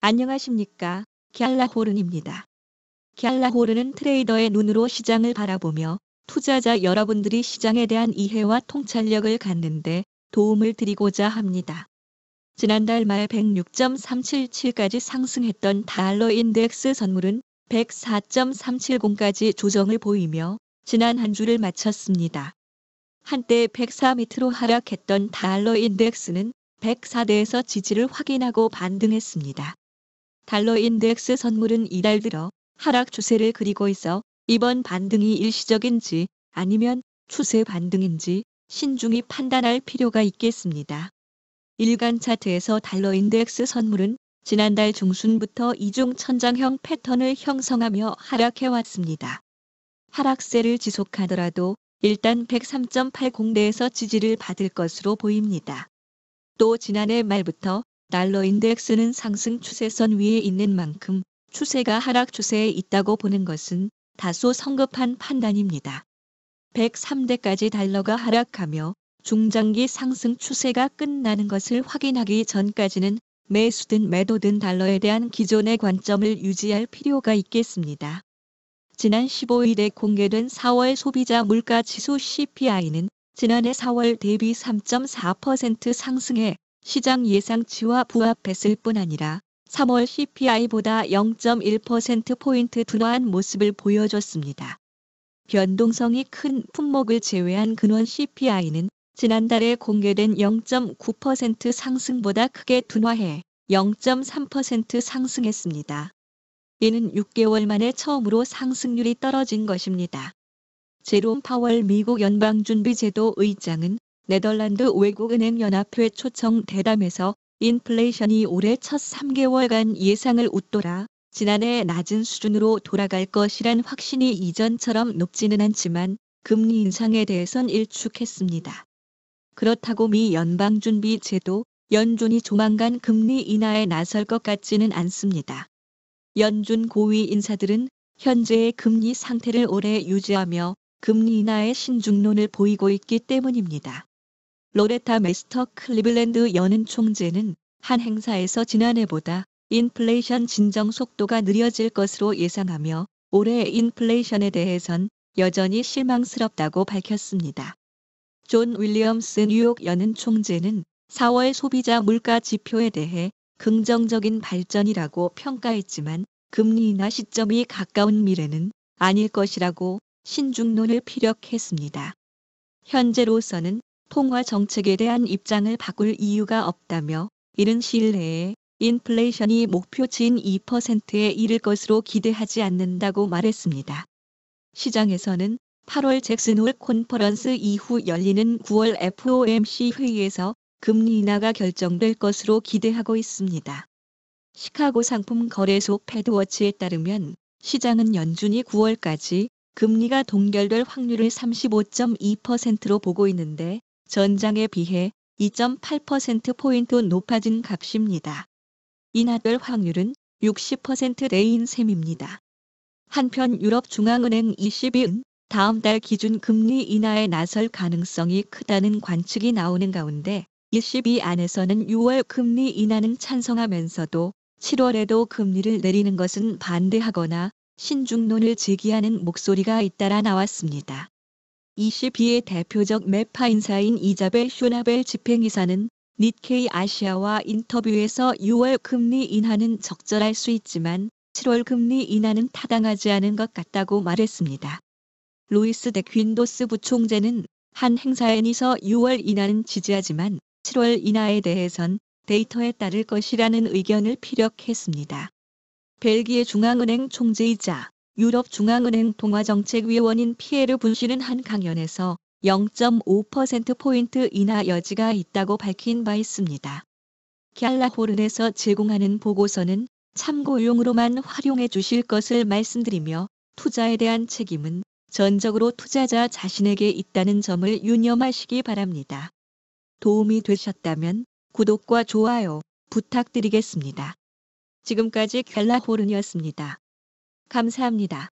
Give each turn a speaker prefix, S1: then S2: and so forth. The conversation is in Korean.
S1: 안녕하십니까. 갤라호른입니다. 갤라호른은 트레이더의 눈으로 시장을 바라보며 투자자 여러분들이 시장에 대한 이해와 통찰력을 갖는데 도움을 드리고자 합니다. 지난달 말 106.377까지 상승했던 달러 인덱스 선물은 104.370까지 조정을 보이며 지난 한 주를 마쳤습니다. 한때 104 밑으로 하락했던 달러 인덱스는 104대에서 지지를 확인하고 반등했습니다. 달러 인덱스 선물은 이달 들어 하락 추세를 그리고 있어 이번 반등이 일시적인지 아니면 추세 반등인지 신중히 판단할 필요가 있겠습니다. 일간 차트에서 달러 인덱스 선물은 지난달 중순부터 이중 천장형 패턴을 형성하며 하락해왔습니다. 하락세를 지속하더라도 일단 103.80대에서 지지를 받을 것으로 보입니다. 또 지난해 말부터 달러 인덱스는 상승 추세선 위에 있는 만큼 추세가 하락 추세에 있다고 보는 것은 다소 성급한 판단입니다. 103대까지 달러가 하락하며 중장기 상승 추세가 끝나는 것을 확인하기 전까지는 매수든 매도든 달러에 대한 기존의 관점을 유지할 필요가 있겠습니다. 지난 15일에 공개된 4월 소비자 물가 지수 CPI는 지난해 4월 대비 3.4% 상승해 시장 예상치와 부합했을 뿐 아니라 3월 CPI보다 0.1%포인트 둔화한 모습을 보여줬습니다. 변동성이 큰 품목을 제외한 근원 CPI는 지난달에 공개된 0.9% 상승보다 크게 둔화해 0.3% 상승했습니다. 이는 6개월 만에 처음으로 상승률이 떨어진 것입니다. 제롬 파월 미국 연방준비제도 의장은 네덜란드 외국은행연합회 초청 대담에서 인플레이션이 올해 첫 3개월간 예상을 웃돌아 지난해 낮은 수준으로 돌아갈 것이란 확신이 이전처럼 높지는 않지만 금리 인상에 대해선 일축했습니다. 그렇다고 미 연방준비제도 연준이 조만간 금리 인하에 나설 것 같지는 않습니다. 연준 고위 인사들은 현재의 금리 상태를 오래 유지하며 금리 인하의 신중론을 보이고 있기 때문입니다. 로레타 메스터 클리블랜드 연은 총재는 한 행사에서 지난해보다 인플레이션 진정 속도가 느려질 것으로 예상하며 올해 인플레이션에 대해선 여전히 실망스럽다고 밝혔습니다. 존 윌리엄스 뉴욕 연은 총재는 4월 소비자 물가 지표에 대해 긍정적인 발전이라고 평가했지만 금리 인하 시점이 가까운 미래는 아닐 것이라고 신중론을 피력했습니다. 현재로서는 통화 정책에 대한 입장을 바꿀 이유가 없다며 이른 시일 내에 인플레이션이 목표치인 2%에 이를 것으로 기대하지 않는다고 말했습니다. 시장에서는 8월 잭슨 홀 콘퍼런스 이후 열리는 9월 FOMC 회의에서 금리 인하가 결정될 것으로 기대하고 있습니다. 시카고 상품 거래소 패드워치에 따르면 시장은 연준이 9월까지 금리가 동결될 확률을 35.2%로 보고 있는데 전장에 비해 2.8%포인트 높아진 값입니다. 인하될 확률은 60%대인 셈입니다. 한편 유럽중앙은행 ECB는 다음 달 기준 금리 인하에 나설 가능성이 크다는 관측이 나오는 가운데 ECB 안에서는 6월 금리 인하는 찬성하면서도 7월에도 금리를 내리는 것은 반대하거나 신중론을 제기하는 목소리가 잇따라 나왔습니다. ECB의 대표적 매파 인사인 이자벨 쇼나벨 집행이사는 니케이 아시아와 인터뷰에서 6월 금리 인하는 적절할 수 있지만 7월 금리 인하는 타당하지 않은 것 같다고 말했습니다. 루이스 데퀸도스 부총재는 한 행사에서 6월 인하는 지지하지만 7월 인하에 대해선 데이터에 따를 것이라는 의견을 피력했습니다. 벨기에 중앙은행 총재이자 유럽중앙은행 통화정책위원인 피에르 분시는 한 강연에서 0.5%포인트 인하 여지가 있다고 밝힌 바 있습니다. 갤라호른에서 제공하는 보고서는 참고용으로만 활용해 주실 것을 말씀드리며 투자에 대한 책임은 전적으로 투자자 자신에게 있다는 점을 유념하시기 바랍니다. 도움이 되셨다면 구독과 좋아요 부탁드리겠습니다. 지금까지 갤라호른이었습니다. 감사합니다.